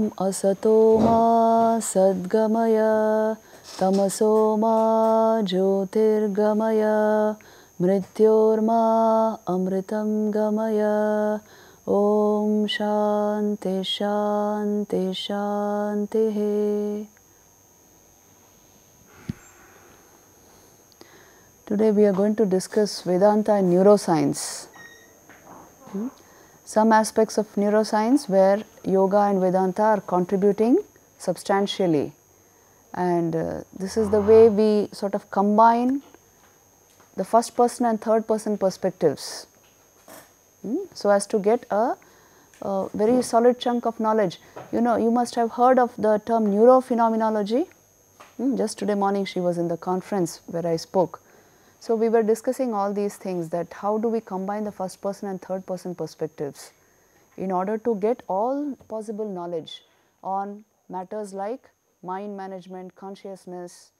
Om Asato Ma Sadgamaya Tamaso Ma Jyotirgamaya Mrityorma Amritam Gamaya. Om Shanti Shanti Shanti. Today we are going to discuss Vedanta and neuroscience. Some aspects of neuroscience where yoga and Vedanta are contributing substantially. And this is the way we sort of combine the first person and third person perspectives so as to get a very solid chunk of knowledge. You know, you must have heard of the term neurophenomenology. Just today morning she was in the conference where I spoke. So we were discussing all these things, that how do we combine the first person and third person perspectives in order to get all possible knowledge on matters like mind management, consciousness,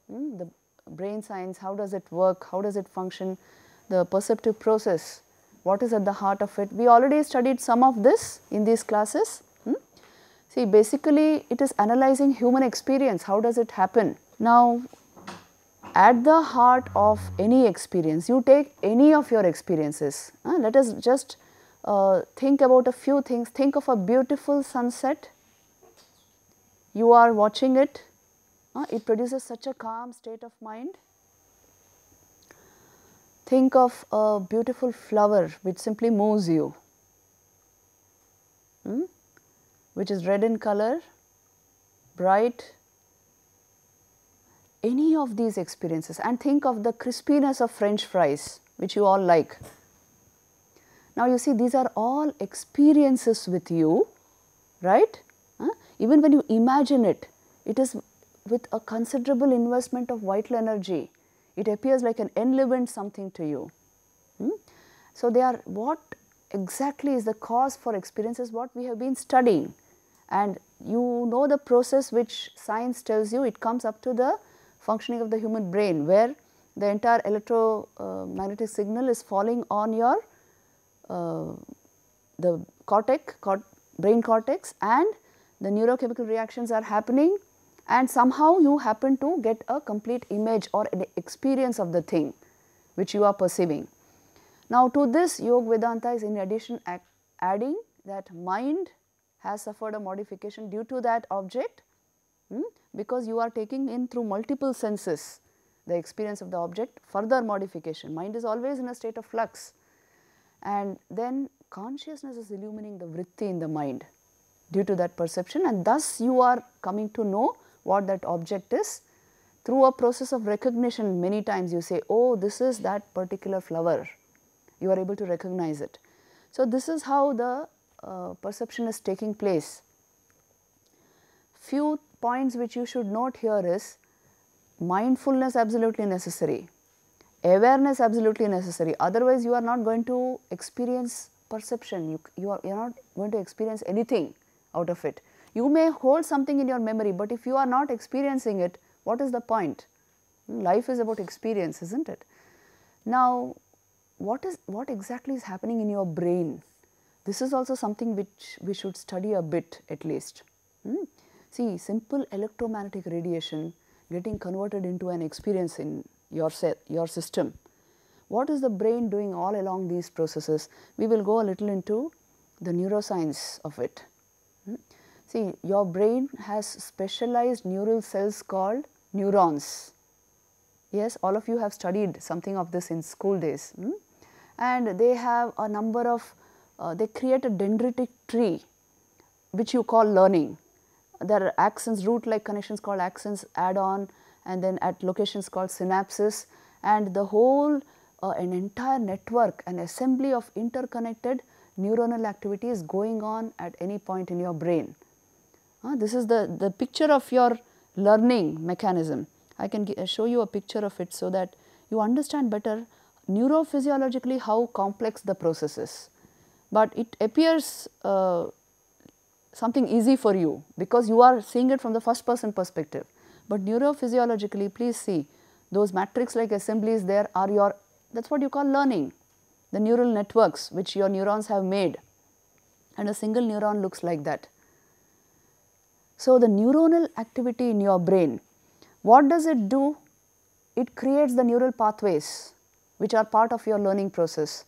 the brain science, how does it work, how does it function, the perceptive process, what is at the heart of it. We already studied some of this in these classes. See, basically it is analyzing human experience, how does it happen. Now, at the heart of any experience, you take any of your experiences. Let us just think about a few things. Think of a beautiful sunset. You are watching it. It produces such a calm state of mind. Think of a beautiful flower which simply moves you, which is red in color, bright. Any of these experiences, and think of the crispiness of French fries which you all like. Now you see, these are all experiences with you, right? Even when you imagine it, it is with a considerable investment of vital energy. It appears like an enlivened something to you. So they are, what exactly is the cause for experiences, what we have been studying, and you know the process which science tells you. It comes up to the functioning of the human brain, where the entire electromagnetic signal is falling on your the brain cortex, and the neurochemical reactions are happening, and somehow you happen to get a complete image or an experience of the thing which you are perceiving. Now to this, Yoga Vedanta is in addition adding that mind has suffered a modification due to that object, because you are taking in through multiple senses the experience of the object. Further modification, mind is always in a state of flux, and then consciousness is illumining the vritti in the mind due to that perception, and thus you are coming to know what that object is through a process of recognition. Many times you say, oh, this is that particular flower, you are able to recognize it. So this is how the perception is taking place. Few points which you should note here is mindfulness absolutely necessary, awareness absolutely necessary, otherwise you are not going to experience perception, you are not going to experience anything out of it. You may hold something in your memory, but if you are not experiencing it, what is the point? Life is about experience, isn't it? Now, what exactly is happening in your brain? This is also something which we should study a bit at least. See, simple electromagnetic radiation getting converted into an experience in your system. What is the brain doing all along these processes? We will go a little into the neuroscience of it. See, your brain has specialized neural cells called neurons. Yes, all of you have studied something of this in school days. And they have a number of, they create a dendritic tree which you call learning. There are axons, root-like connections called axons add on, and then at locations called synapses, and the whole, an entire network, an assembly of interconnected neuronal activity is going on at any point in your brain. This is the picture of your learning mechanism. I can show you a picture of it so that you understand better neurophysiologically how complex the process is. But it appears something easy for you because you are seeing it from the first person perspective. But neurophysiologically, please see, those matrix like assemblies there are your, that is what you call learning, the neural networks which your neurons have made, and a single neuron looks like that. So, the neuronal activity in your brain, what does it do? It creates the neural pathways which are part of your learning process,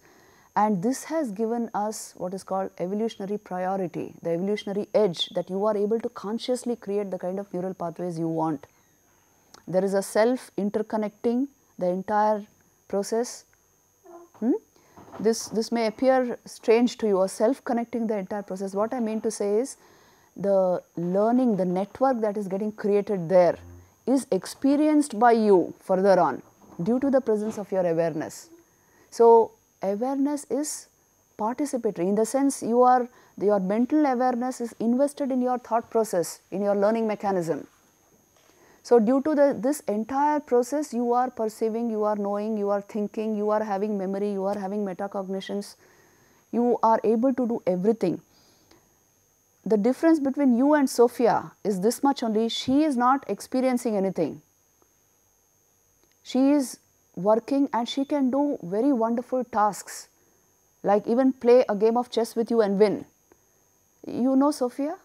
and this has given us what is called evolutionary priority, the evolutionary edge, that you are able to consciously create the kind of neural pathways you want. There is a self interconnecting the entire process. This may appear strange to you, a self connecting the entire process. What I mean to say is, the learning, the network that is getting created there is experienced by you further on due to the presence of your awareness. So, awareness is participatory, in the sense your mental awareness is invested in your thought process, in your learning mechanism. So, due to this entire process, you are perceiving, you are knowing, you are thinking, you are having memory, you are having metacognitions, you are able to do everything. The difference between you and Sophia is this much only: she is not experiencing anything. She is working and she can do very wonderful tasks, like even play a game of chess with you and win. You know Sophia?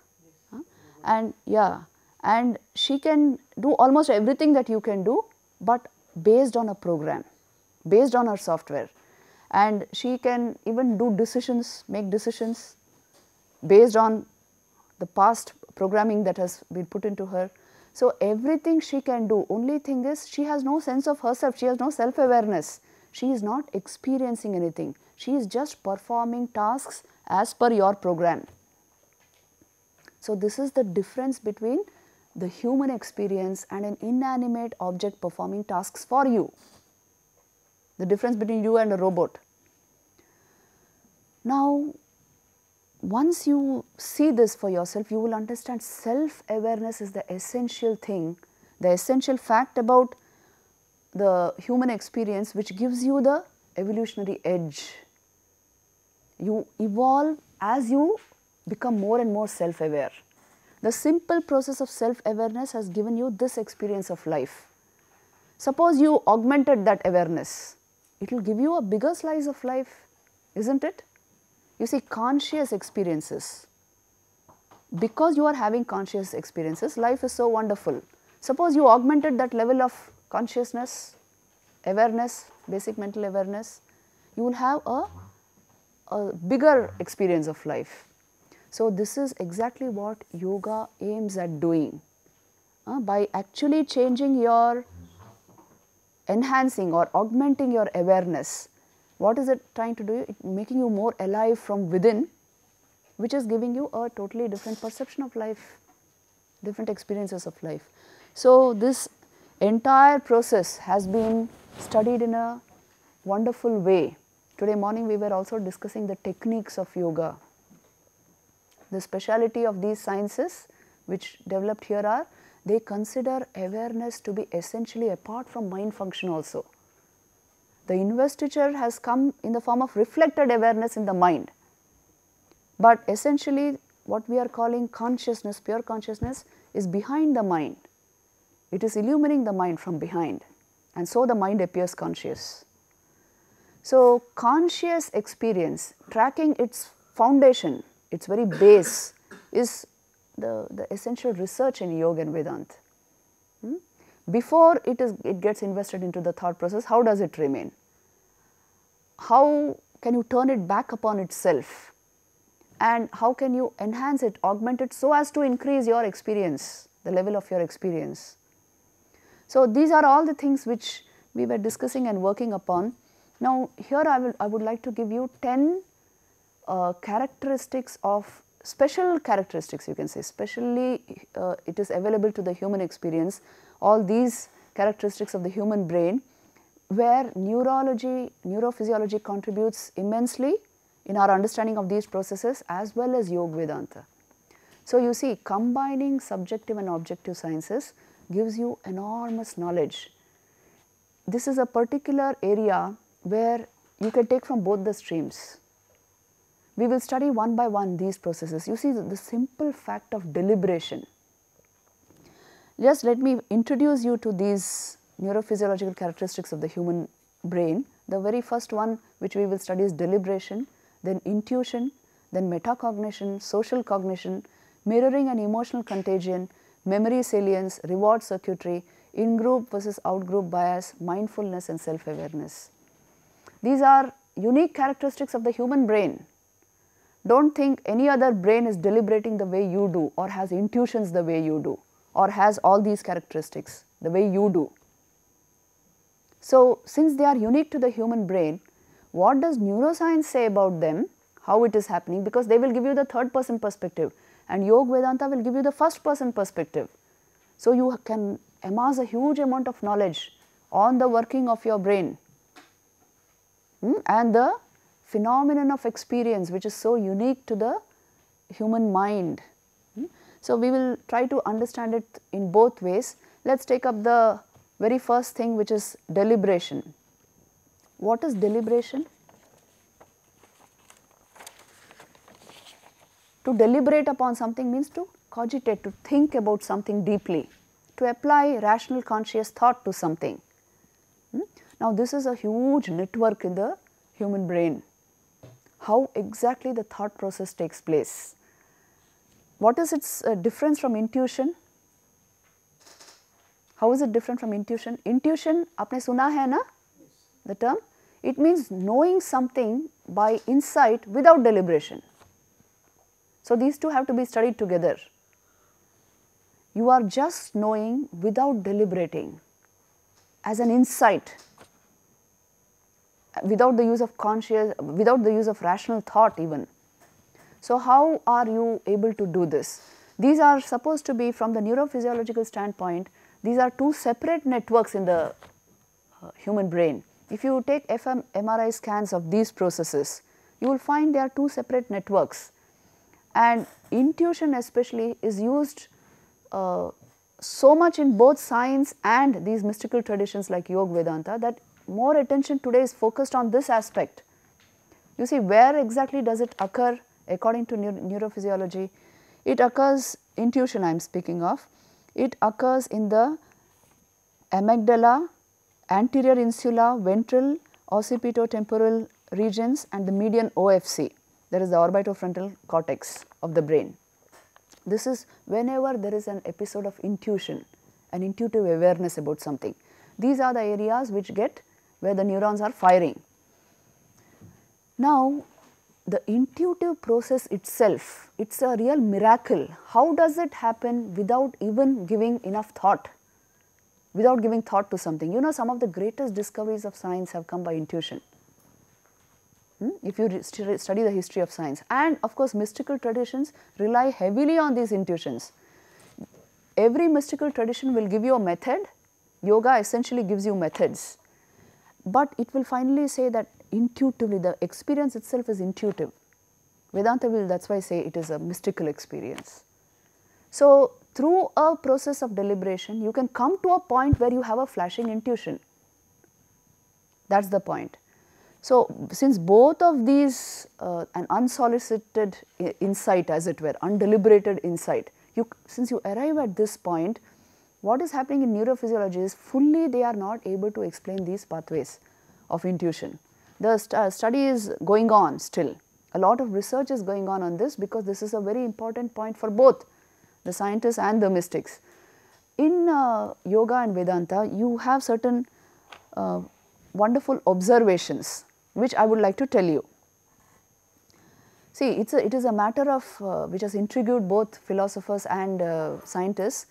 Huh? And yeah, and she can do almost everything that you can do, but based on a program, based on her software. And she can even do decisions, make decisions based on the past programming that has been put into her. So, everything she can do, only thing is she has no sense of herself, she has no self-awareness, she is not experiencing anything, she is just performing tasks as per your program. So, this is the difference between the human experience and an inanimate object performing tasks for you, the difference between you and a robot. Now, once you see this for yourself, you will understand self-awareness is the essential thing, the essential fact about the human experience, which gives you the evolutionary edge. You evolve as you become more and more self-aware. The simple process of self-awareness has given you this experience of life. Suppose you augmented that awareness, it will give you a bigger slice of life, isn't it? You see, conscious experiences, because you are having conscious experiences, life is so wonderful. Suppose you augmented that level of consciousness, awareness, basic mental awareness, you will have a bigger experience of life. So, this is exactly what yoga aims at doing. By actually changing your, enhancing or augmenting your awareness, what is it trying to do? It's making you more alive from within, which is giving you a totally different perception of life, different experiences of life. So, this entire process has been studied in a wonderful way. Today morning we were also discussing the techniques of yoga. The speciality of these sciences which developed here are, they consider awareness to be essentially apart from mind function also. The investiture has come in the form of reflected awareness in the mind, but essentially what we are calling consciousness, pure consciousness, is behind the mind. It is illumining the mind from behind, and so the mind appears conscious. So, conscious experience, tracking its foundation, its very base, is the essential research in yoga and Vedanta. Before it gets invested into the thought process, how does it remain? How can you turn it back upon itself? And how can you enhance it, augment it, so as to increase your experience, the level of your experience? So, these are all the things which we were discussing and working upon. Now, here I would like to give you 10 characteristics of, special characteristics you can say, specially it is available to the human experience, all these characteristics of the human brain, where neurology, neurophysiology contributes immensely in our understanding of these processes, as well as Yoga Vedanta. So, you see, combining subjective and objective sciences gives you enormous knowledge. This is a particular area where you can take from both the streams. We will study one by one these processes. You see, the simple fact of deliberation. Just let me introduce you to these neurophysiological characteristics of the human brain. The very first one which we will study is deliberation, then intuition, then metacognition, social cognition, mirroring and emotional contagion, memory salience, reward circuitry, in-group versus out-group bias, mindfulness and self-awareness. These are unique characteristics of the human brain. Don't think any other brain is deliberating the way you do, or has intuitions the way you do, or has all these characteristics the way you do. So, since they are unique to the human brain, what does neuroscience say about them, how it is happening? Because they will give you the third person perspective, and Yoga Vedanta will give you the first person perspective. So, you can amass a huge amount of knowledge on the working of your brain and the phenomenon of experience, which is so unique to the human mind. So, we will try to understand it in both ways. Let us take up the very first thing, which is deliberation. What is deliberation? To deliberate upon something means to cogitate, to think about something deeply, to apply rational conscious thought to something. Now, this is a huge network in the human brain. How exactly the thought process takes place? What is its difference from intuition? How is it different from intuition? Intuition, आपने सुना है ना? The term? It means knowing something by insight without deliberation. So, these two have to be studied together. You are just knowing without deliberating, as an insight, without the use of conscious, without the use of rational thought even. So, how are you able to do this? These are supposed to be, from the neurophysiological standpoint, these are two separate networks in the human brain. If you take fMRI scans of these processes, you will find there are two separate networks, and intuition especially is used so much in both science and these mystical traditions like Yoga Vedanta, that more attention today is focused on this aspect. You see, where exactly does it occur according to neurophysiology? It occurs, intuition I am speaking of, it occurs in the amygdala, anterior insula, ventral, occipitotemporal regions, and the median OFC, that is the orbitofrontal cortex of the brain. This is whenever there is an episode of intuition, an intuitive awareness about something. These are the areas which get where the neurons are firing. Now, the intuitive process itself, it is a real miracle. How does it happen without even giving enough thought, without giving thought to something? You know, some of the greatest discoveries of science have come by intuition. If you study the history of science, and of course mystical traditions rely heavily on these intuitions. Every mystical tradition will give you a method. Yoga essentially gives you methods, but it will finally say that intuitively, the experience itself is intuitive. Vedanta will, that is why say it is a mystical experience. So, through a process of deliberation, you can come to a point where you have a flashing intuition. That is the point. So, since both of these, an unsolicited insight as it were, undeliberated insight, since you arrive at this point, what is happening in neurophysiology is fully they are not able to explain these pathways of intuition. The study is going on still. A lot of research is going on this, because this is a very important point for both the scientists and the mystics. In yoga and Vedanta, you have certain wonderful observations which I would like to tell you. See, it is a matter of which has intrigued both philosophers and scientists,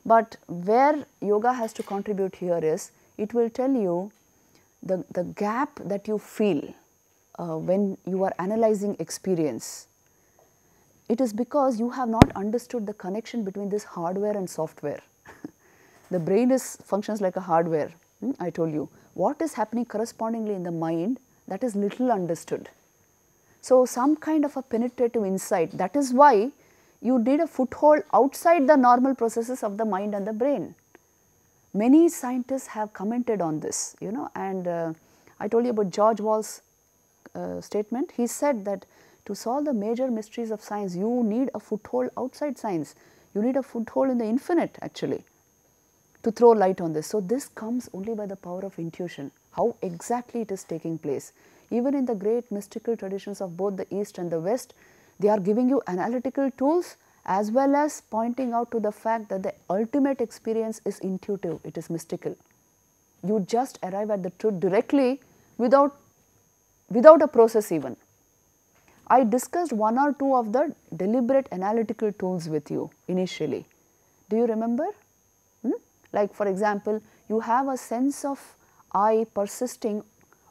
but where yoga has to contribute here is, it will tell you the gap that you feel when you are analyzing experience. It is because you have not understood the connection between this hardware and software. The brain functions like a hardware, I told you. What is happening correspondingly in the mind, that is little understood. So, some kind of a penetrative insight, that is why you need a foothold outside the normal processes of the mind and the brain. Many scientists have commented on this, you know, and I told you about George Wall's statement. He said that to solve the major mysteries of science, you need a foothold outside science. You need a foothold in the infinite actually to throw light on this. So, this comes only by the power of intuition, how exactly it is taking place. Even in the great mystical traditions of both the East and the West, they are giving you analytical tools as well as pointing out to the fact that the ultimate experience is intuitive, it is mystical. You just arrive at the truth directly without a process even. I discussed one or two of the deliberate analytical tools with you initially. Do you remember? Like for example, you have a sense of I persisting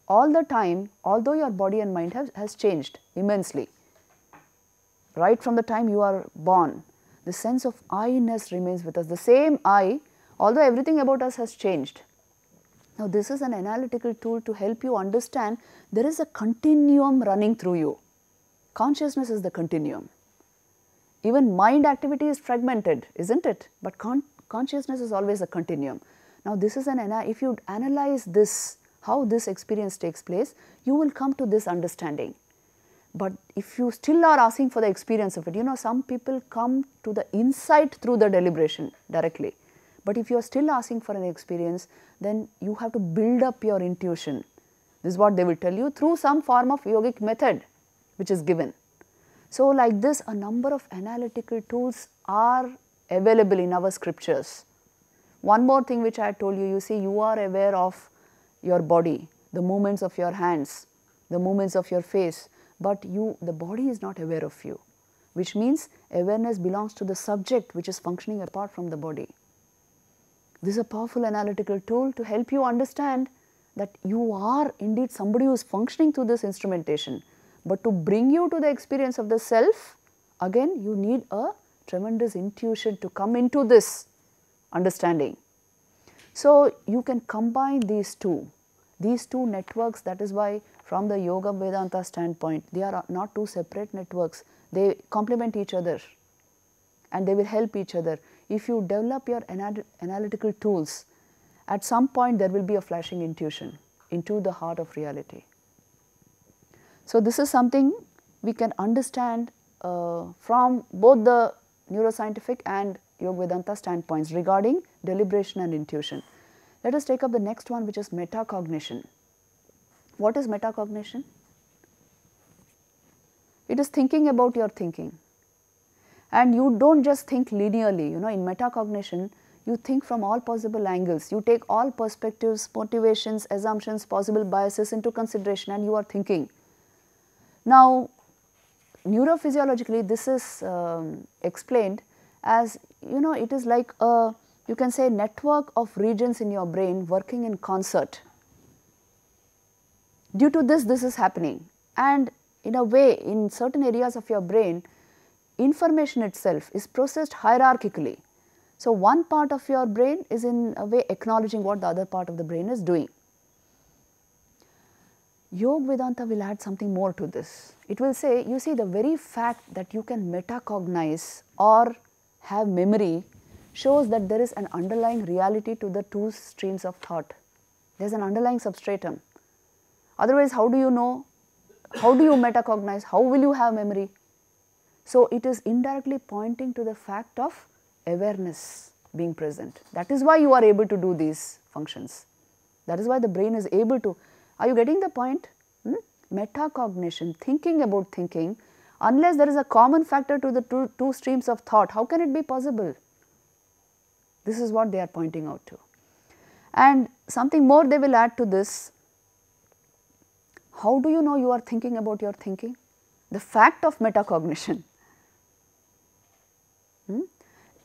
all the time, although your body and mind has changed immensely. Right from the time you are born, the sense of I-ness remains with us, the same I, although everything about us has changed. Now this is an analytical tool to help you understand there is a continuum running through you. Consciousness is the continuum. Even mind activity is fragmented, isn't it? But consciousness is always a continuum. Now this is if you analyze this, how this experience takes place, you will come to this understanding. But if you still are asking for the experience of it, some people come to the insight through the deliberation directly. But if you are still asking for an experience, then you have to build up your intuition. This is what they will tell you through some form of yogic method which is given. So like this, a number of analytical tools are available in our scriptures. One more thing which I told you, you see, you are aware of your body, the movements of your hands, the movements of your face, but the body is not aware of you, which means awareness belongs to the subject which is functioning apart from the body. This is a powerful analytical tool to help you understand that you are indeed somebody who is functioning through this instrumentation. But to bring you to the experience of the self, again you need a tremendous intuition to come into this understanding. So you can combine these two networks. That is why from the Yoga Vedanta standpoint, they are not two separate networks. They complement each other and they will help each other. If you develop your analytical tools, at some point there will be a flashing intuition into the heart of reality. So this is something we can understand from both the neuroscientific and Yoga Vedanta standpoints regarding deliberation and intuition. Let us take up the next one, which is metacognition. What is metacognition? It is thinking about your thinking. And you don't just think linearly, in metacognition, you think from all possible angles. You take all perspectives, motivations, assumptions, possible biases into consideration, and you are thinking. Now, neurophysiologically, this is explained as, it is like a, you can say, network of regions in your brain working in concert. Due to this is happening, and in a way, in certain areas of your brain, information itself is processed hierarchically. So one part of your brain is in a way acknowledging what the other part of the brain is doing. Yoga Vedanta will add something more to this. It will say, you see, the very fact that you can metacognize or have memory shows that there is an underlying reality to the two streams of thought. There is an underlying substratum. Otherwise, how do you know? How do you metacognize? How will you have memory? So it is indirectly pointing to the fact of awareness being present. That is why you are able to do these functions. That is why the brain is able to. Are you getting the point? Metacognition, thinking about thinking, unless there is a common factor to the two streams of thought, how can it be possible? This is what they are pointing out to. And something more they will add to this. How do you know you are thinking about your thinking? The fact of metacognition.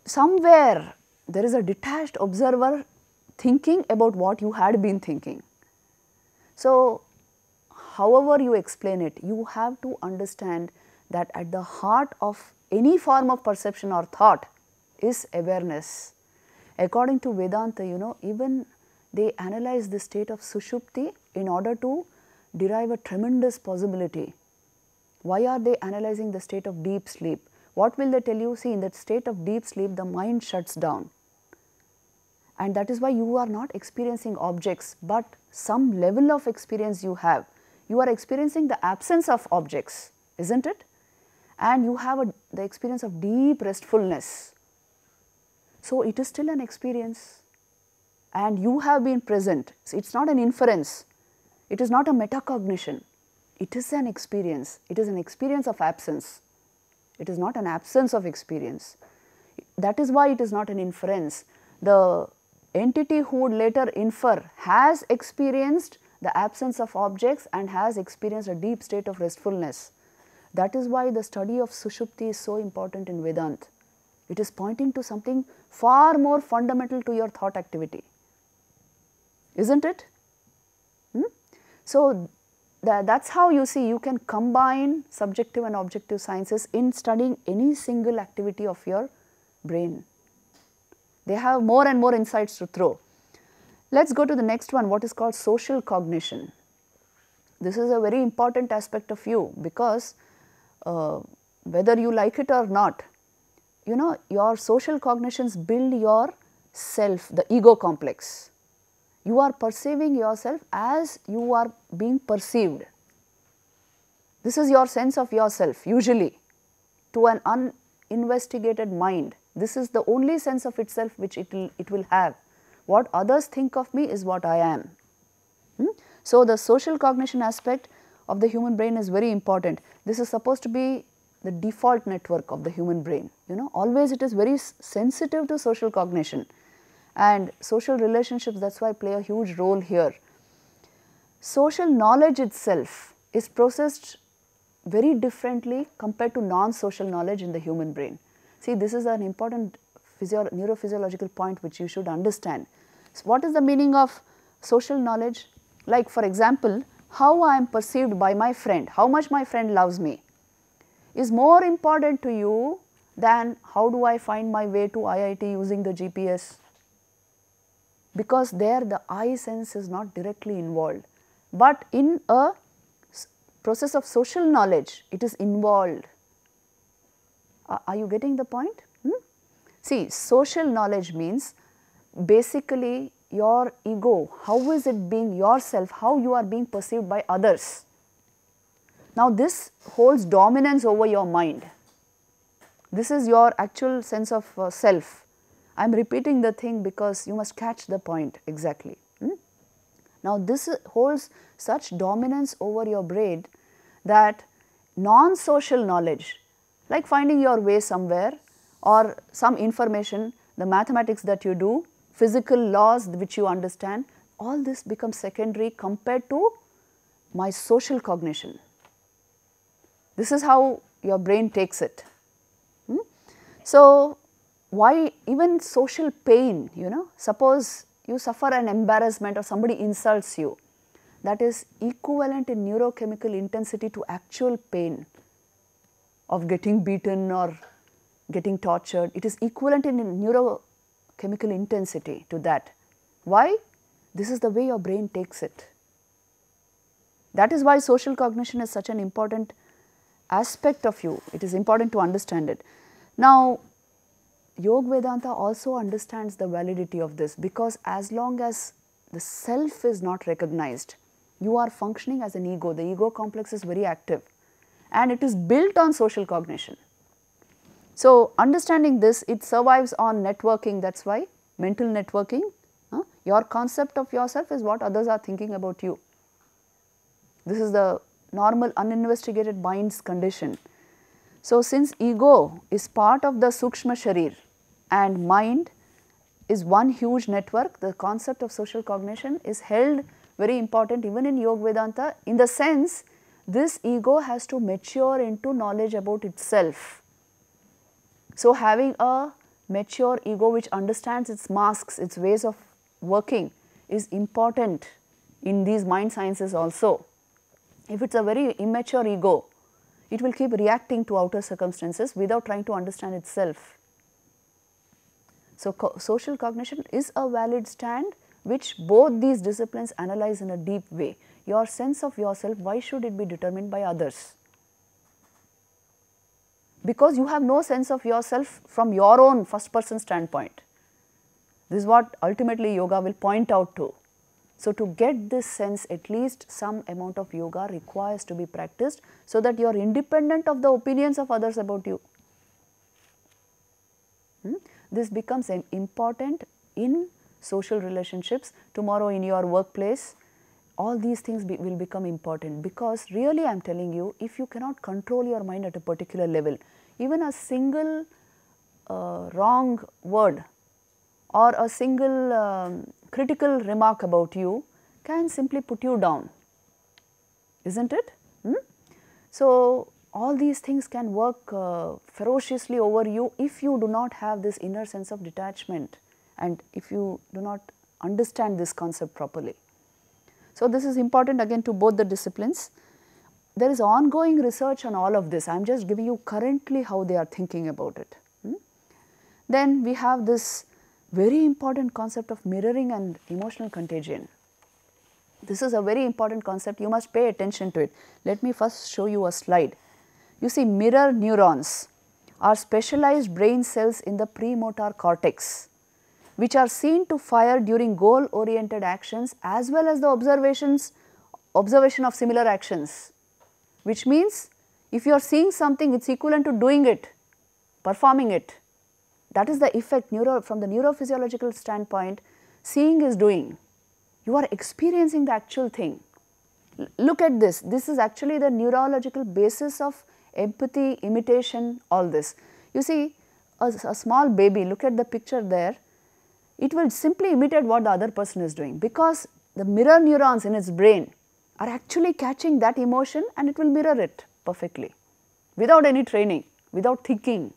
Somewhere there is a detached observer thinking about what you had been thinking. So, however you explain it, you have to understand that at the heart of any form of perception or thought is awareness. According to Vedanta, even they analyze the state of sushupti in order to derive a tremendous possibility. Why are they analyzing the state of deep sleep? What will they tell you? See, in that state of deep sleep, the mind shuts down. And that is why you are not experiencing objects, but some level of experience you have. You are experiencing the absence of objects, isn't it? And you have the experience of deep restfulness. So it is still an experience, and you have been present. So it is not an inference. It is not a metacognition. It is an experience. It is an experience of absence. It is not an absence of experience. That is why it is not an inference. The entity who would later infer has experienced the absence of objects and has experienced a deep state of restfulness. That is why the study of Sushupti is so important in Vedanta. It is pointing to something far more fundamental to your thought activity. Isn't it? So, that's how you see you can combine subjective and objective sciences in studying any single activity of your brain. They have more and more insights to throw. Let us go to the next one, what is called social cognition. This is a very important aspect of you, because whether you like it or not, you know, your social cognitions build your self, the ego complex. You are perceiving yourself as you are being perceived. This is your sense of yourself usually. To an uninvestigated mind, this is the only sense of itself which it will have. What others think of me is what I am. So, the social cognition aspect of the human brain is very important. This is supposed to be the default network of the human brain. You know, always it is very sensitive to social cognition. And social relationships, that is why, play a huge role here. Social knowledge itself is processed very differently compared to non-social knowledge in the human brain. See, this is an important neurophysiological point which you should understand. So, what is the meaning of social knowledge? Like, for example, how I am perceived by my friend, how much my friend loves me, is more important to you than how do I find my way to IIT using the GPS. Because there the I sense is not directly involved, but in a process of social knowledge it is involved. Are you getting the point? See, social knowledge means basically your ego, how is it being yourself, how you are being perceived by others. Now, this holds dominance over your mind. This is your actual sense of self. I am repeating the thing because you must catch the point exactly. Now, this holds such dominance over your brain that non-social knowledge, like finding your way somewhere or some information, the mathematics that you do, physical laws which you understand, all this becomes secondary compared to my social cognition. This is how your brain takes it. So, why even social pain, you know, suppose you suffer an embarrassment or somebody insults you, that is equivalent in neurochemical intensity to actual pain of getting beaten or getting tortured. It is equivalent in neurochemical intensity to that. Why? This is the way your brain takes it. That is why social cognition is such an important aspect of you. It is important to understand it. Now, Yoga Vedanta also understands the validity of this, because as long as the self is not recognized, you are functioning as an ego. The ego complex is very active and it is built on social cognition. So, understanding this, it survives on networking. That is why mental networking, your concept of yourself is what others are thinking about you. This is the normal uninvestigated mind's condition. So, since ego is part of the Sukshma Sharir and mind is one huge network, the concept of social cognition is held very important even in Yoga Vedanta, in the sense this ego has to mature into knowledge about itself. So, having a mature ego which understands its masks, its ways of working is important in these mind sciences also. If it is a very immature ego, it will keep reacting to outer circumstances without trying to understand itself. So, social cognition is a valid stand which both these disciplines analyze in a deep way. Your sense of yourself, why should it be determined by others? Because you have no sense of yourself from your own first person standpoint. This is what ultimately yoga will point out to. So, to get this sense, at least some amount of yoga requires to be practiced, so that you are independent of the opinions of others about you. This becomes important in social relationships, tomorrow in your workplace. All these things will become important, because really I am telling you, if you cannot control your mind at a particular level, even a single wrong word or a single critical remark about you can simply put you down, isn't it? So, all these things can work ferociously over you if you do not have this inner sense of detachment and if you do not understand this concept properly. So, this is important again to both the disciplines. There is ongoing research on all of this. I am just giving you currently how they are thinking about it. Then we have this very important concept of mirroring and emotional contagion. This is a very important concept, you must pay attention to it. Let me first show you a slide. You see, mirror neurons are specialized brain cells in the premotor cortex, which are seen to fire during goal oriented actions as well as the observation of similar actions, which means if you are seeing something, it is equivalent to doing it, performing it. That is the effect from the neurophysiological standpoint. Seeing is doing. You are experiencing the actual thing. Look at this. This is actually the neurological basis of empathy, imitation, all this. You see, a small baby, look at the picture there, it will simply imitate what the other person is doing because the mirror neurons in its brain are actually catching that emotion and it will mirror it perfectly without any training, without thinking.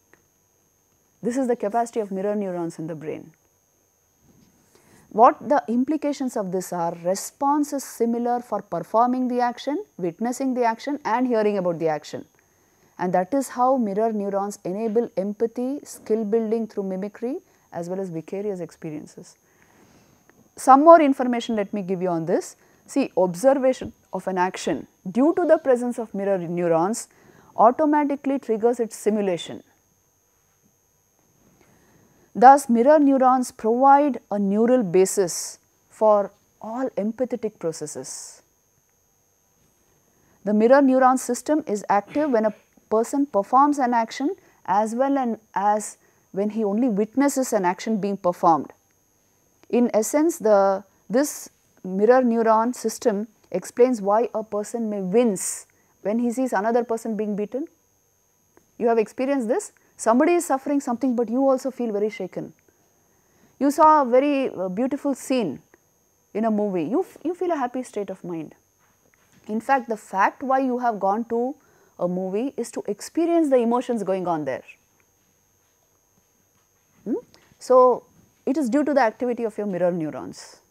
This is the capacity of mirror neurons in the brain. What the implications of this are, response is similar for performing the action, witnessing the action and hearing about the action. And that is how mirror neurons enable empathy, skill building through mimicry as well as vicarious experiences. Some more information let me give you on this. See, observation of an action due to the presence of mirror neurons automatically triggers its simulation. Thus, mirror neurons provide a neural basis for all empathetic processes. The mirror neuron system is active when a person performs an action as well as when he only witnesses an action being performed. In essence, this mirror neuron system explains why a person may wince when he sees another person being beaten. You have experienced this? Somebody is suffering something, but you also feel very shaken. You saw a very beautiful scene in a movie, you feel a happy state of mind. In fact, the fact why you have gone to a movie is to experience the emotions going on there. So, it is due to the activity of your mirror neurons.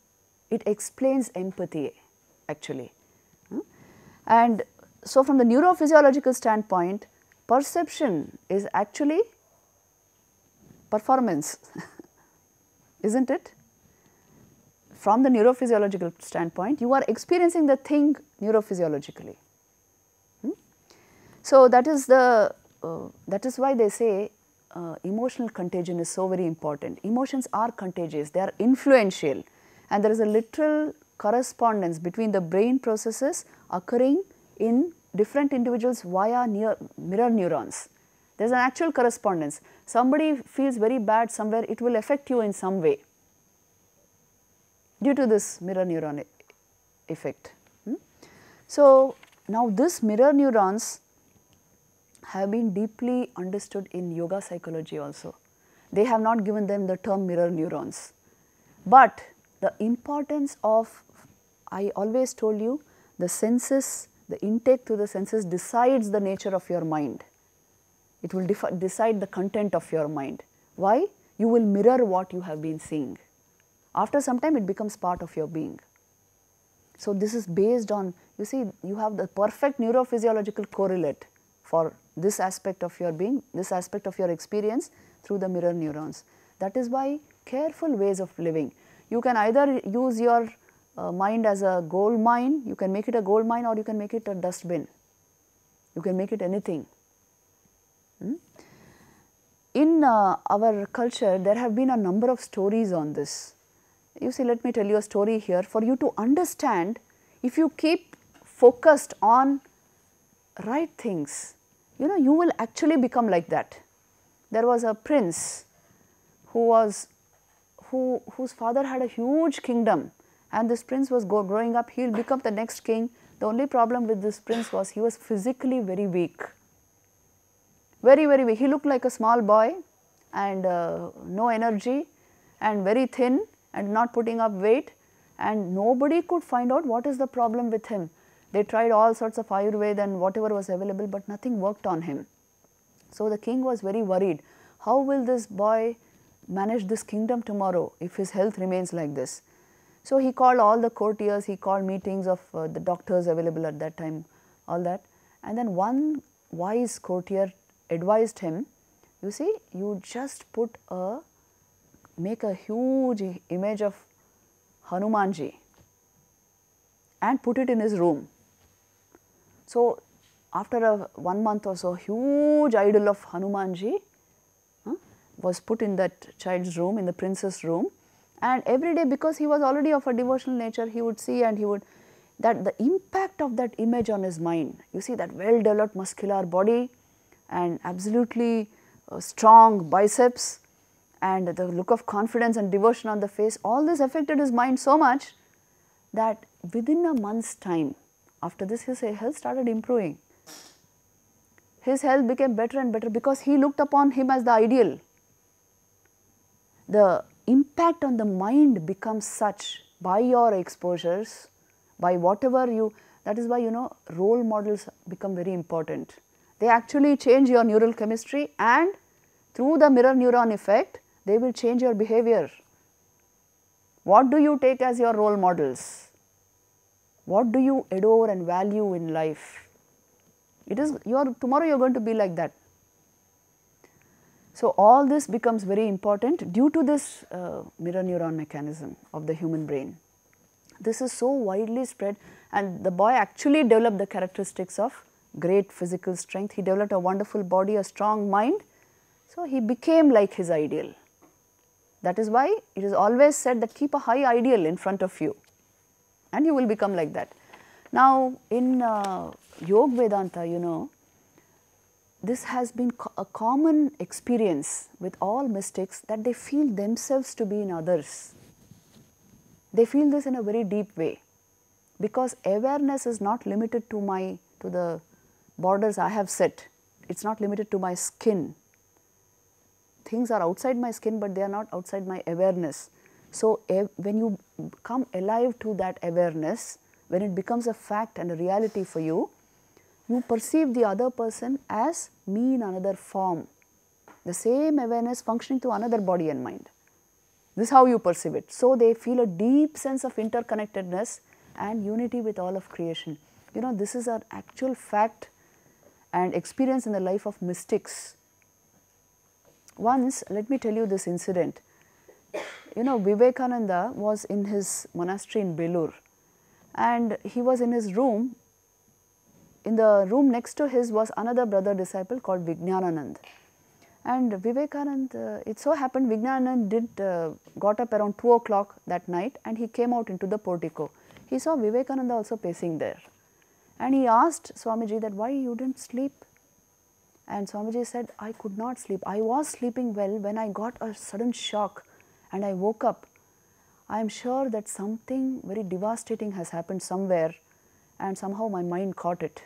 It explains empathy actually. And so, from the neurophysiological standpoint, perception is actually performance, isn't it? From the neurophysiological standpoint, you are experiencing the thing neurophysiologically. So, that is why they say emotional contagion is so very important. Emotions are contagious, they are influential, and there is a literal correspondence between the brain processes occurring in different individuals via mirror neurons. There is an actual correspondence. Somebody feels very bad somewhere, it will affect you in some way due to this mirror neuron effect. So, now this mirror neurons have been deeply understood in yoga psychology also. They have not given them the term mirror neurons, but the importance of, I always told you, the senses, the intake through the senses decides the nature of your mind. It will decide the content of your mind. Why? You will mirror what you have been seeing. After some time, it becomes part of your being. So, this is based on, you see, you have the perfect neurophysiological correlate for this aspect of your being, this aspect of your experience through the mirror neurons. That is why careful ways of living. You can either use your mind as a gold mine, you can make it a gold mine, or you can make it a dustbin. You can make it anything. In our culture, there have been a number of stories on this. You see, let me tell you a story here for you to understand. If you keep focused on right things, you will actually become like that. There was a prince whose father had a huge kingdom, and this prince was growing up, he will become the next king. The only problem with this prince was he was physically very weak. very, very weak. He looked like a small boy and no energy and very thin and not putting up weight, and nobody could find out what is the problem with him. They tried all sorts of Ayurveda and whatever was available, but nothing worked on him. So the king was very worried. How will this boy manage this kingdom tomorrow if his health remains like this? So he called all the courtiers, he called meetings of the doctors available at that time, all that. And then one wise courtier advised him, you see, you just make a huge image of Hanumanji and put it in his room. So after 1 month or so, huge idol of Hanumanji was put in that child's room, in the prince's room, and every day, because he was already of a devotional nature, he would see and he would, that the impact of that image on his mind, you see that well developed muscular body and absolutely strong biceps and the look of confidence and devotion on the face, all this affected his mind so much that within a month's time, after this his health started improving. His health became better and better because he looked upon him as the ideal. The impact on the mind becomes such by your exposures, by whatever you, that is why, you know, role models become very important. They actually change your neural chemistry, and through the mirror neuron effect, they will change your behavior. What do you take as your role models? What do you adore and value in life? It is, tomorrow you are going to be like that. So all this becomes very important due to this mirror neuron mechanism of the human brain. This is so widely spread, and the boy actually developed the characteristics of great physical strength. He developed a wonderful body, a strong mind. So he became like his ideal. That is why it is always said that keep a high ideal in front of you and you will become like that. Now in Yoga Vedanta, you know, this has been a common experience with all mystics, that they feel themselves to be in others. They feel this in a very deep way, because awareness is not limited to the borders I have set. It is not limited to my skin. Things are outside my skin, but they are not outside my awareness. So when you come alive to that awareness, when it becomes a fact and a reality for you, you perceive the other person as me in another form. The same awareness functioning through another body and mind. This is how you perceive it. So they feel a deep sense of interconnectedness and unity with all of creation. You know, this is an actual fact and experience in the life of mystics. Once, let me tell you this incident. You know, Vivekananda was in his monastery in Belur, and he was in his room. In the room next to his was another brother disciple called Vijnananand. And Vivekananda, it so happened Vijnananand got up around 2 o'clock that night, and he came out into the portico. He saw Vivekananda also pacing there, and he asked Swamiji that why you didn't sleep. And Swamiji said, I could not sleep. I was sleeping well when I got a sudden shock and I woke up. I am sure that something very devastating has happened somewhere, and somehow my mind caught it.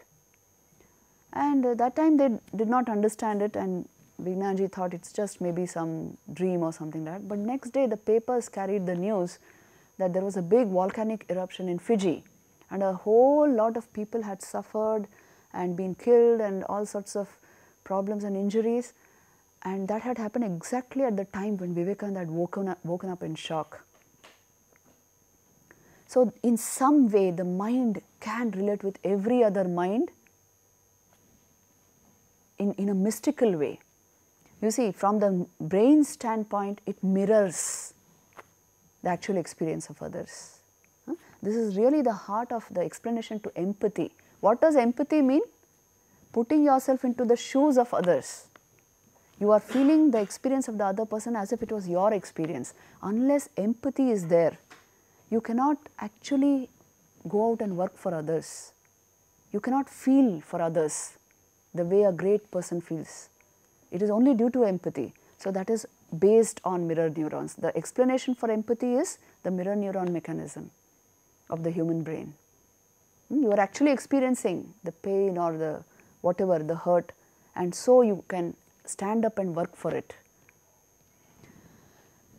And that time they did not understand it, and Vijnanji thought it's just maybe some dream or something like that. But next day the papers carried the news that there was a big volcanic eruption in Fiji, and a whole lot of people had suffered and been killed and all sorts of problems and injuries, and that had happened exactly at the time when Vivekananda had woken up in shock. So in some way the mind can relate with every other mind in a mystical way. You see, from the brain standpoint, it mirrors the actual experience of others. This is really the heart of the explanation to empathy. What does empathy mean? Putting yourself into the shoes of others. You are feeling the experience of the other person as if it was your experience. Unless empathy is there, you cannot actually go out and work for others. You cannot feel for others the way a great person feels. It is only due to empathy. So that is based on mirror neurons. The explanation for empathy is the mirror neuron mechanism of the human brain. You are actually experiencing the pain or the whatever, the hurt, and so you can stand up and work for it.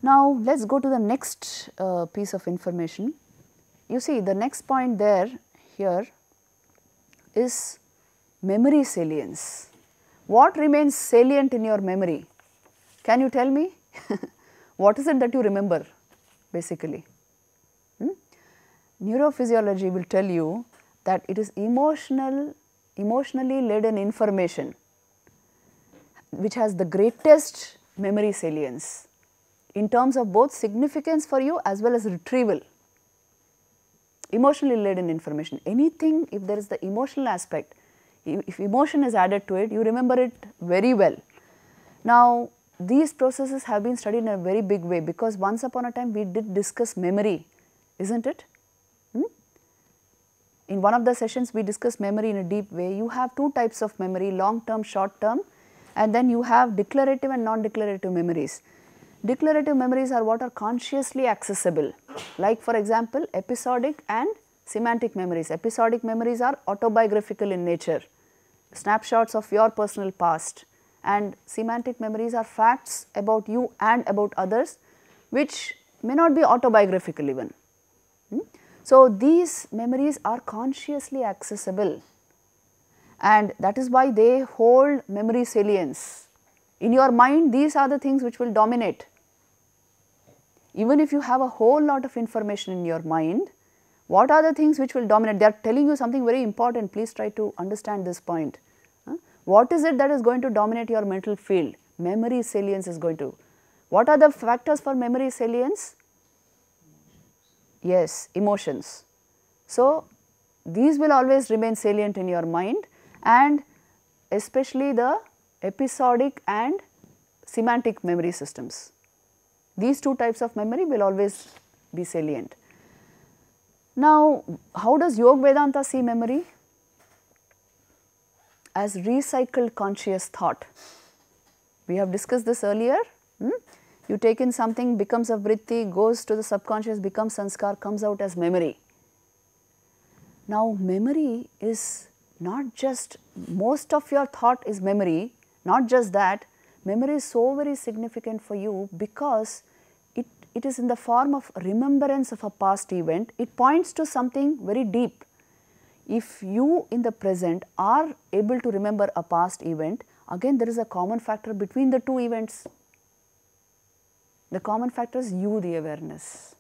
Now, let us go to the next piece of information. You see, the next point here is memory salience. What remains salient in your memory? Can you tell me? What is it that you remember basically? Neurophysiology will tell you that it is emotionally laden information which has the greatest memory salience in terms of both significance for you as well as retrieval. Emotionally laden information, anything, if there is the emotional aspect, if emotion is added to it, you remember it very well. Now, these processes have been studied in a very big way, because once upon a time we did discuss memory, isn't it? In one of the sessions we discussed memory in a deep way. You have two types of memory, long term, short term, and then you have declarative and non-declarative memories. Declarative memories are what are consciously accessible, like for example episodic and semantic memories. Episodic memories are autobiographical in nature, snapshots of your personal past, and semantic memories are facts about you and about others which may not be autobiographical even. So, these memories are consciously accessible, and that is why they hold memory salience. In your mind, these are the things which will dominate. Even if you have a whole lot of information in your mind, what are the things which will dominate? They are telling you something very important. Please try to understand this point. What is it that is going to dominate your mental field? Memory salience is going to. What are the factors for memory salience? Yes, emotions. So, these will always remain salient in your mind, and especially the episodic and semantic memory systems. These two types of memory will always be salient. Now, how does Yoga Vedanta see memory? As recycled conscious thought. We have discussed this earlier. You take in something, becomes a vritti, goes to the subconscious, becomes sanskar, comes out as memory. Now, memory is not just, most of your thought is memory, not just that, memory is so very significant for you because it is in the form of remembrance of a past event. It points to something very deep. If you in the present are able to remember a past event, again there is a common factor between the two events. The common factor is you, the awareness.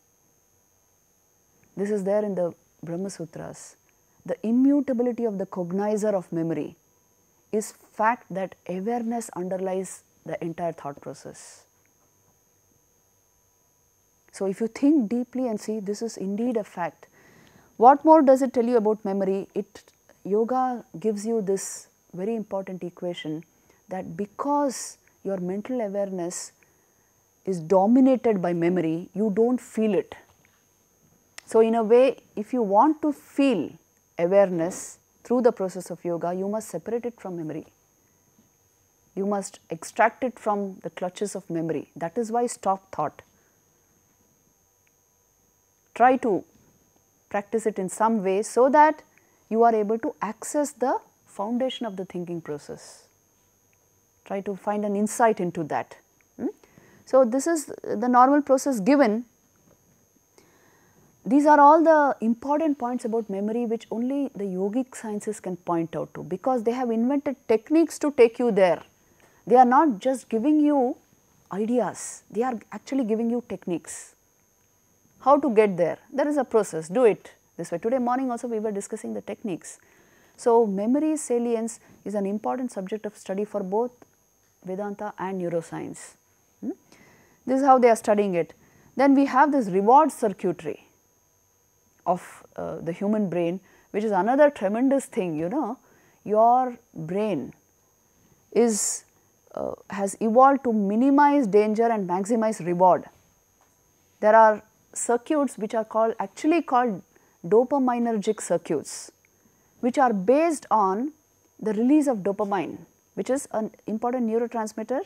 This is there in the Brahma Sutras. The immutability of the cognizer of memory is fact that awareness underlies the entire thought process. So, if you think deeply and see, this is indeed a fact. What more does it tell you about memory? Yoga gives you this very important equation that because your mental awareness is dominated by memory, you do not feel it. So, in a way, if you want to feel awareness through the process of yoga, you must separate it from memory. You must extract it from the clutches of memory. That is why stop thought. Try to practice it in some way so that you are able to access the foundation of the thinking process. Try to find an insight into that. So, this is the normal process given. These are all the important points about memory which only the yogic sciences can point out to, because they have invented techniques to take you there. They are not just giving you ideas, they are actually giving you techniques. How to get there? There is a process, do it this way. Today morning also we were discussing the techniques. So, memory salience is an important subject of study for both Vedanta and neuroscience. This is how they are studying it. Then we have this reward circuitry of the human brain, which is another tremendous thing. You know, your brain is has evolved to minimize danger and maximize reward. There are circuits which are actually called dopaminergic circuits, which are based on the release of dopamine, which is an important neurotransmitter.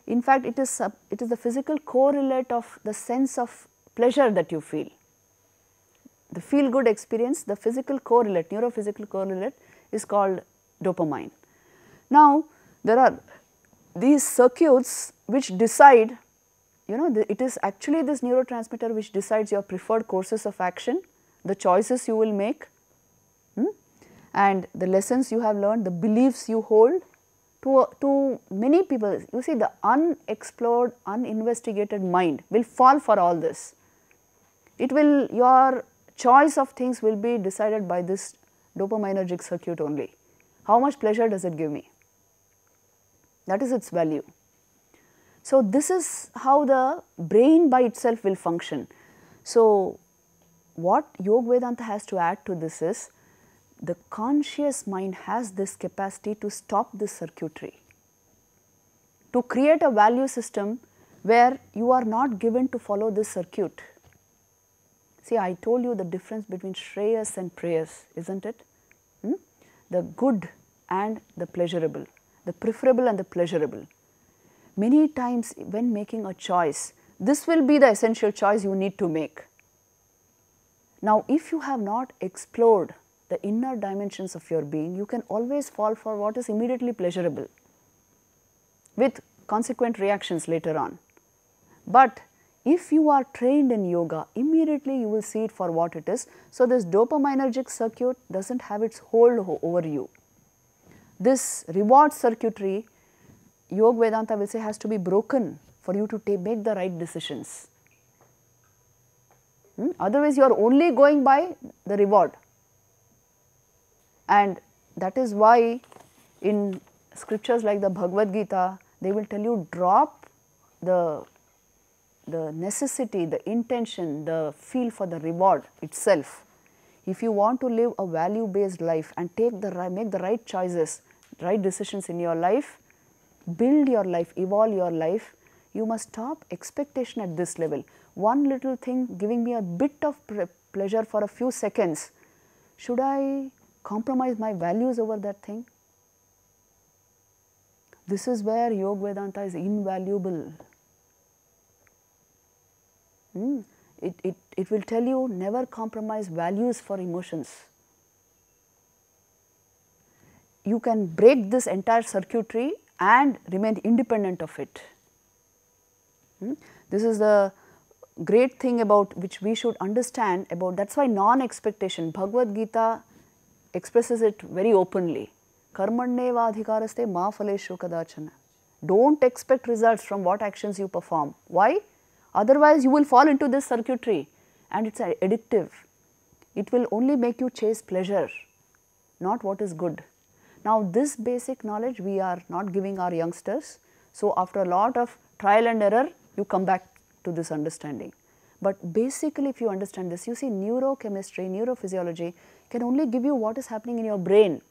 In fact, it is the physical correlate of the sense of pleasure that you feel. The feel good experience, the physical correlate, neurophysical correlate is called dopamine. Now, there are these circuits which decide, it is actually this neurotransmitter which decides your preferred courses of action, the choices you will make, and the lessons you have learned, the beliefs you hold. To many people, you see, the unexplored, uninvestigated mind will fall for all this. Your choice of things will be decided by this dopaminergic circuit only. How much pleasure does it give me? That is its value. So, this is how the brain by itself will function. So, what Yoga Vedanta has to add to this is, the conscious mind has this capacity to stop this circuitry, to create a value system where you are not given to follow this circuit. See, I told you the difference between Shreyas and Preyas, isn't it? The good and the pleasurable, the preferable and the pleasurable. Many times when making a choice, this will be the essential choice you need to make. Now, if you have not explored the inner dimensions of your being, you can always fall for what is immediately pleasurable with consequent reactions later on. But if you are trained in yoga, immediately you will see it for what it is. So, this dopaminergic circuit does not have its hold over you. This reward circuitry, Yoga Vedanta will say, has to be broken for you to make the right decisions. Otherwise, you are only going by the reward. And that is why in scriptures like the Bhagavad Gita, they will tell you, drop the necessity, the intention, the feel for the reward itself. If you want to live a value based life and make the right choices, right decisions in your life, build your life, evolve your life, you must stop expectation at this level. One little thing giving me a bit of pleasure for a few seconds, should I compromise my values over that thing? This is where Yoga Vedanta is invaluable. It will tell you, never compromise values for emotions. You can break this entire circuitry and remain independent of it. This is the great thing about which we should understand about. That is why non-expectation, Bhagavad Gita expresses it very openly. Karmanneva adhikaraste ma phaleshu kadachana. Don't expect results from what actions you perform. Why? Otherwise, you will fall into this circuitry and it is addictive. It will only make you chase pleasure, not what is good. Now, this basic knowledge we are not giving our youngsters. So, after a lot of trial and error, you come back to this understanding. But basically, if you understand this, you see, neurochemistry, neurophysiology can only give you what is happening in your brain.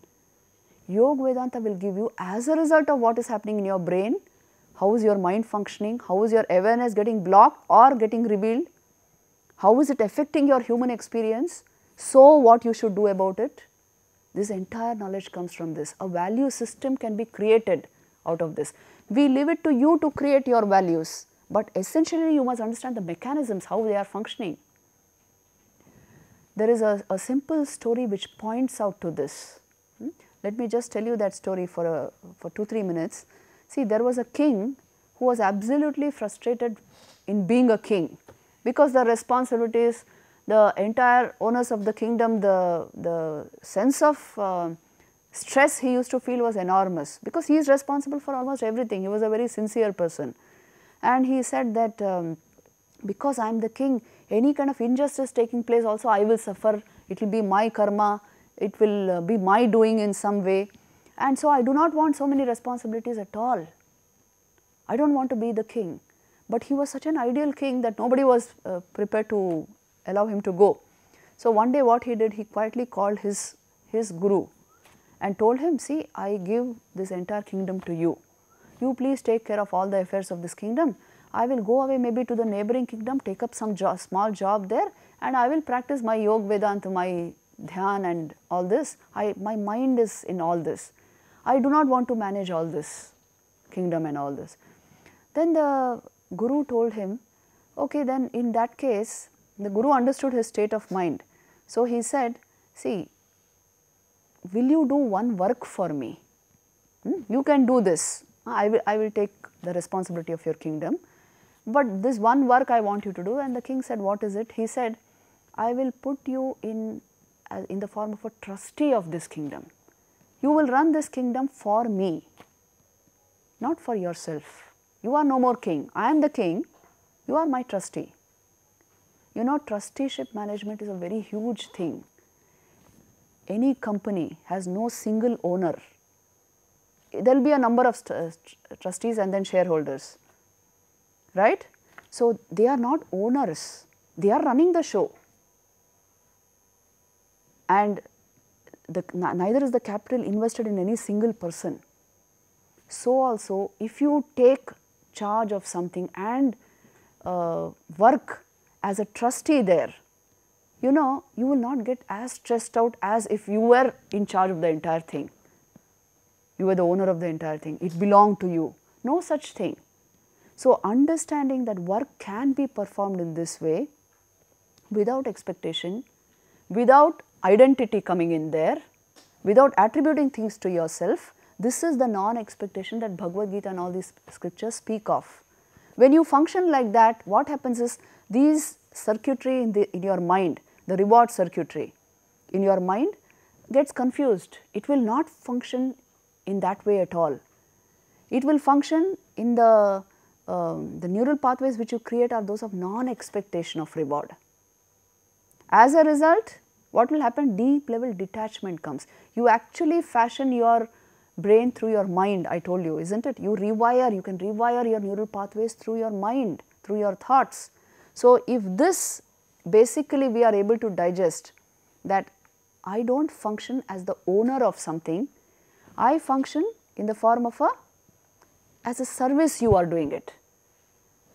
Yoga Vedanta will give you, as a result of what is happening in your brain, how is your mind functioning, how is your awareness getting blocked or getting revealed, how is it affecting your human experience, so what you should do about it. This entire knowledge comes from this. A value system can be created out of this. We leave it to you to create your values, but essentially you must understand the mechanisms, how they are functioning. There is a simple story which points out to this. Let me just tell you that story for 2-3 minutes. See, there was a king who was absolutely frustrated in being a king, because the responsibilities, the entire owners of the kingdom, the sense of stress he used to feel was enormous, because he is responsible for almost everything. He was a very sincere person. And he said that because I am the king, any kind of injustice taking place also I will suffer, it will be my karma, it will be my doing in some way. And so, I do not want so many responsibilities at all. I do not want to be the king. But he was such an ideal king that nobody was prepared to allow him to go. So, one day what he did, he quietly called his guru and told him, see, I give this entire kingdom to you. You please take care of all the affairs of this kingdom. I will go away maybe to the neighboring kingdom, take up some small job there, and I will practice my Yoga Vedanta, my Dhyan and all this. My mind is in all this. I do not want to manage all this kingdom and all this. Then the guru told him, okay, then in that case, the guru understood his state of mind. So, he said, see, will you do one work for me? You can do this, I will take the responsibility of your kingdom, but this one work I want you to do. And the king said, what is it? He said, I will put you in the form of a trustee of this kingdom. You will run this kingdom for me, not for yourself. You are no more king. I am the king, you are my trustee. You know, trusteeship management is a very huge thing. Any company has no single owner. There will be a number of trustees and then shareholders, right? So, they are not owners, they are running the show, and neither is the capital invested in any single person. So, also if you take charge of something and work as a trustee there, you know, you will not get as stressed out as if you were in charge of the entire thing. You were the owner of the entire thing, it belonged to you, no such thing. So, understanding that work can be performed in this way without expectation, without identity coming in there, without attributing things to yourself, this is the non-expectation that Bhagavad Gita and all these scriptures speak of. When you function like that, what happens is these circuitry in your mind, the reward circuitry in your mind gets confused. It will not function in that way at all. It will function in the neural pathways which you create are those of non-expectation of reward. As a result, what will happen? Deep level detachment comes. You actually fashion your brain through your mind, I told you, isn't it? You can rewire your neural pathways through your mind, through your thoughts. So, if this basically we are able to digest that I do not function as the owner of something, I function in the form of as a service you are doing it,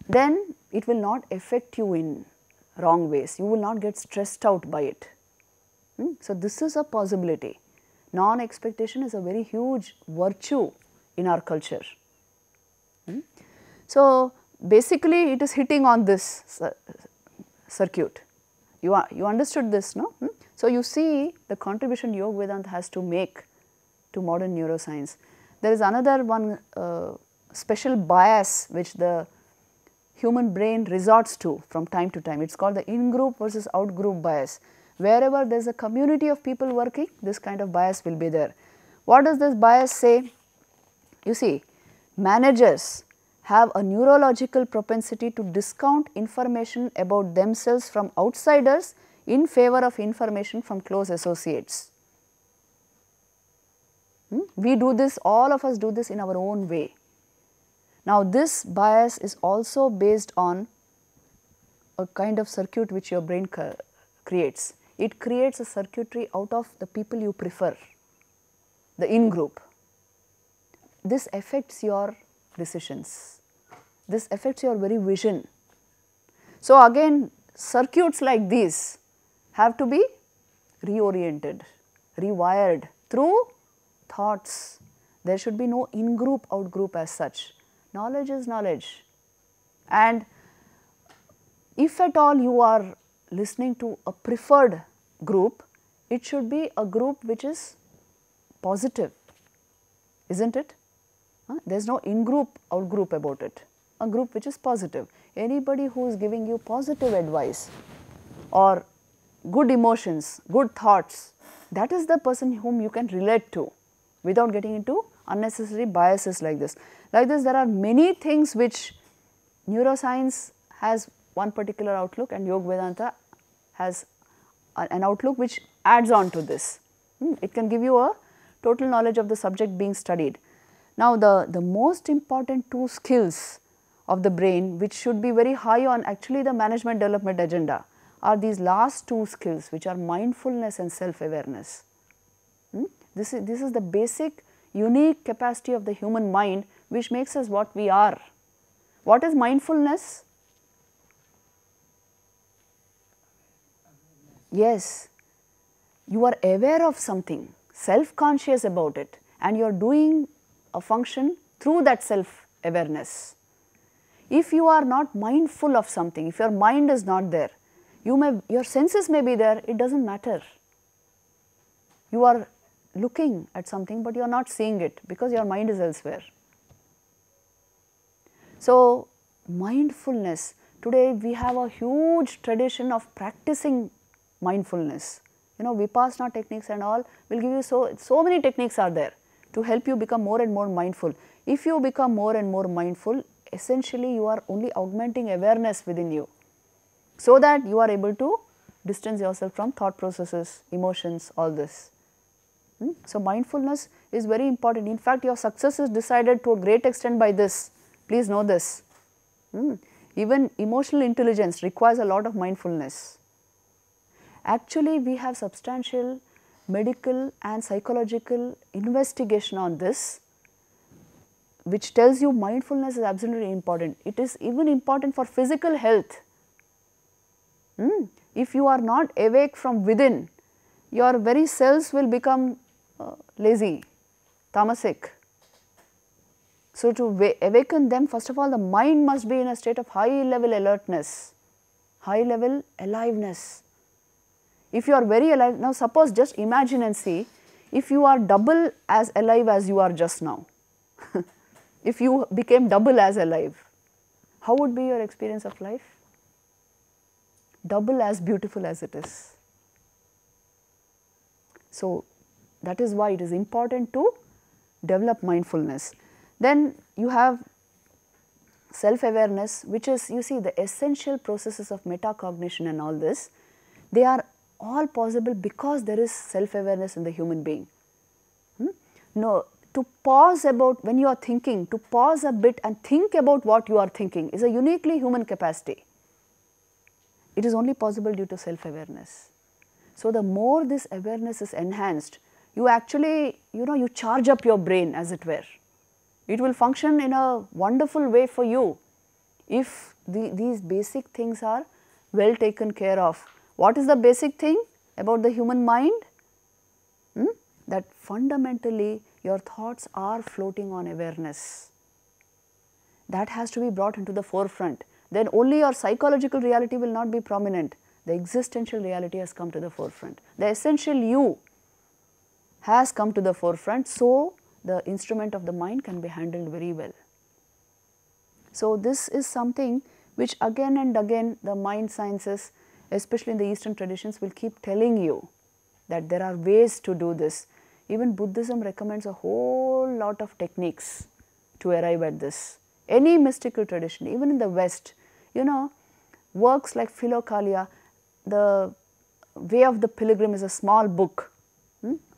then it will not affect you in wrong ways, you will not get stressed out by it. So, this is a possibility. Non-expectation is a very huge virtue in our culture. So, basically it is hitting on this circuit. You understood this, no? So, you see the contribution Yoga Vedanta has to make to modern neuroscience. There is another one special bias which the human brain resorts to from time to time. It is called the in-group versus out-group bias. Wherever there is a community of people working, this kind of bias will be there. What does this bias say? You see, managers have a neurological propensity to discount information about themselves from outsiders in favor of information from close associates. We do this, all of us do this in our own way. Now, this bias is also based on a kind of circuit which your brain creates. It creates a circuitry out of the people you prefer, the in-group. This affects your decisions, this affects your very vision. So, again circuits like these have to be reoriented, rewired through thoughts. There should be no in-group, out-group as such. Knowledge is knowledge, and if at all you are listening to a preferred group, it should be a group which is positive, isn't it? There is no in-group, out-group about it, a group which is positive. Anybody who is giving you positive advice or good emotions, good thoughts, that is the person whom you can relate to without getting into unnecessary biases like this. Like this, there are many things which neuroscience has one particular outlook and Yoga Vedanta has an outlook which adds on to this. It can give you a total knowledge of the subject being studied. Now, the most important two skills of the brain which should be very high on actually the management development agenda are these last two skills, which are mindfulness and self-awareness. This is the basic unique capacity of the human mind which makes us what we are. What is mindfulness? Yes, you are aware of something, self-conscious about it, and you are doing a function through that self-awareness. If you are not mindful of something, if your mind is not there, your senses may be there, it does not matter. You are looking at something but you are not seeing it because your mind is elsewhere. So, mindfulness, today we have a huge tradition of practicing mindfulness. You know, Vipassana techniques and all will give you so many techniques are there to help you become more and more mindful. If you become more and more mindful, essentially you are only augmenting awareness within you, so that you are able to distance yourself from thought processes, emotions, all this. So, mindfulness is very important. In fact, your success is decided to a great extent by this. Please know this. Even emotional intelligence requires a lot of mindfulness. Actually, we have substantial medical and psychological investigation on this, which tells you mindfulness is absolutely important. It is even important for physical health. If you are not awake from within, your very cells will become lazy, tamasic. So, to awaken them, first of all the mind must be in a state of high level alertness, high level aliveness. If you are very alive, now suppose just imagine and see, if you are double as alive as you are just now, if you became double as alive, how would be your experience of life? Double as beautiful as it is. So, that is why it is important to develop mindfulness. Then you have self-awareness, which is, you see, the essential processes of metacognition and all this, they are all possible because there is self-awareness in the human being. No, to pause about, when you are thinking, to pause a bit and think about what you are thinking is a uniquely human capacity. It is only possible due to self-awareness. So, the more this awareness is enhanced, you actually, you charge up your brain, as it were. It will function in a wonderful way for you if these basic things are well taken care of. What is the basic thing about the human mind? That fundamentally your thoughts are floating on awareness. That has to be brought into the forefront. Then only your psychological reality will not be prominent. The existential reality has come to the forefront. The essential you has come to the forefront, so the instrument of the mind can be handled very well. So, this is something which again and again the mind sciences, especially in the Eastern traditions, will keep telling you that there are ways to do this. Even Buddhism recommends a whole lot of techniques to arrive at this. Any mystical tradition, even in the West, works like Philokalia, the Way of the Pilgrim is a small book.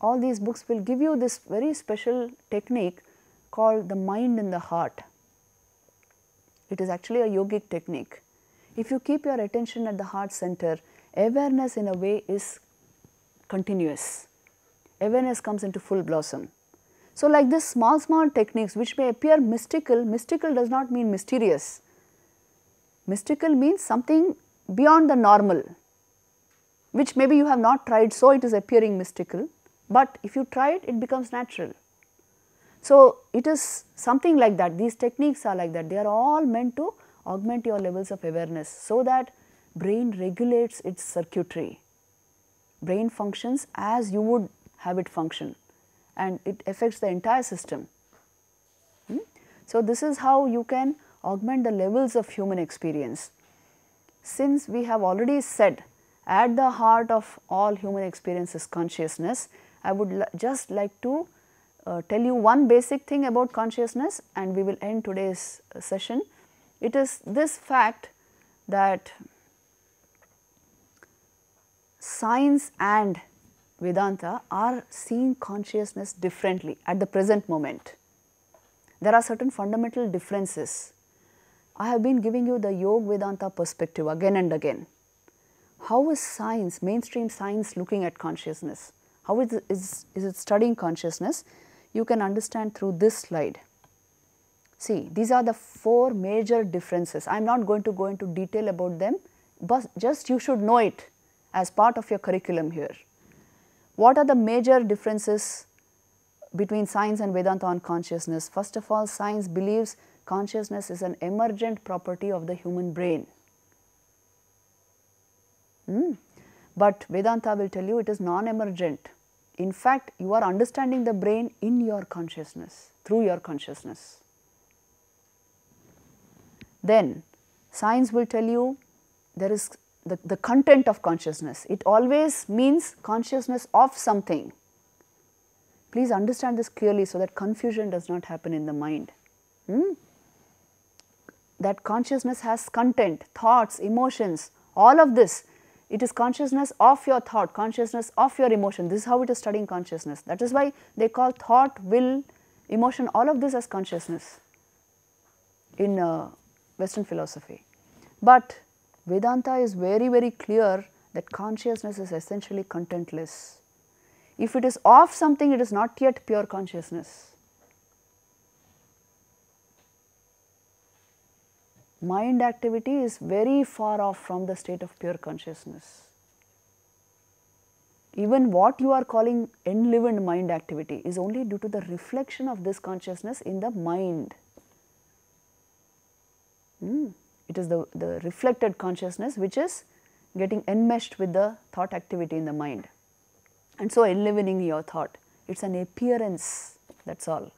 All these books will give you this very special technique called the mind in the heart. It is actually a yogic technique. If you keep your attention at the heart center, awareness in a way is continuous. Awareness comes into full blossom. So, like this small techniques which may appear mystical, mystical does not mean mysterious. Mystical means something beyond the normal, which maybe you have not tried, so it is appearing mystical, but if you try it, it becomes natural. So, it is something like that. These techniques are like that. They are all meant to augment your levels of awareness, so that brain regulates its circuitry. Brain functions as you would have it function, and it affects the entire system. So, this is how you can augment the levels of human experience. Since we have already said at the heart of all human experience is consciousness, I would just like to tell you one basic thing about consciousness, and we will end today's session. It is this fact that science and Vedanta are seeing consciousness differently at the present moment. There are certain fundamental differences. I have been giving you the Yoga Vedanta perspective again and again. How is science, mainstream science, looking at consciousness? How is it studying consciousness? You can understand through this slide. See, these are the 4 major differences. I am not going to go into detail about them, but just you should know it as part of your curriculum here. What are the major differences between science and Vedanta on consciousness? First of all, science believes consciousness is an emergent property of the human brain. But Vedanta will tell you it is non-emergent. In fact, you are understanding the brain in your consciousness, through your consciousness. Then science will tell you there is the content of consciousness. It always means consciousness of something. Please understand this clearly so that confusion does not happen in the mind. That consciousness has content, thoughts, emotions, all of this. It is consciousness of your thought, consciousness of your emotion. This is how it is studying consciousness. That is why they call thought, will, emotion, all of this as consciousness in Western philosophy. But Vedanta is very, very clear that consciousness is essentially contentless. If it is of something, it is not yet pure consciousness. Mind activity is very far off from the state of pure consciousness. Even what you are calling enlivened mind activity is only due to the reflection of this consciousness in the mind. It is the reflected consciousness which is getting enmeshed with the thought activity in the mind, and so enlivening your thought. It is an appearance, that is all.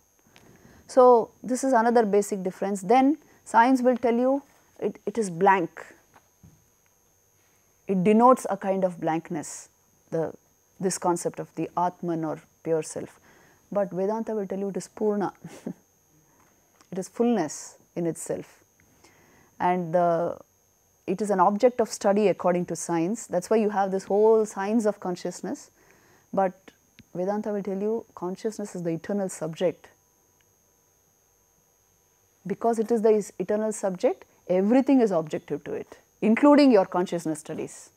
So, this is another basic difference. Then science will tell you it is blank. It denotes a kind of blankness, this concept of the Atman or pure self. But Vedanta will tell you it is Purna. It is fullness in itself. And it is an object of study according to science. That is why you have this whole science of consciousness. But Vedanta will tell you consciousness is the eternal subject. Because it is the eternal subject, everything is objective to it, including your consciousness studies.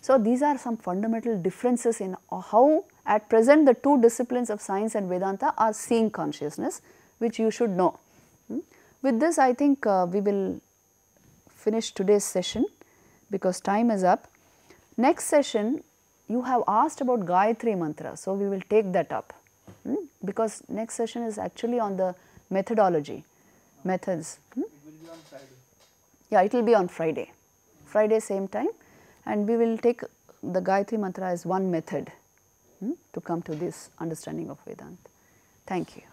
So, these are some fundamental differences in how at present the two disciplines of science and Vedanta are seeing consciousness, which you should know. With this, I think we will finish today's session because time is up. Next session, you have asked about Gayatri Mantra, so we will take that up because next session is actually on the methodology, methods. It will be on Friday. Yeah, it will be on Friday. Friday same time, and we will take the Gayatri Mantra as one method to come to this understanding of Vedanta. Thank you.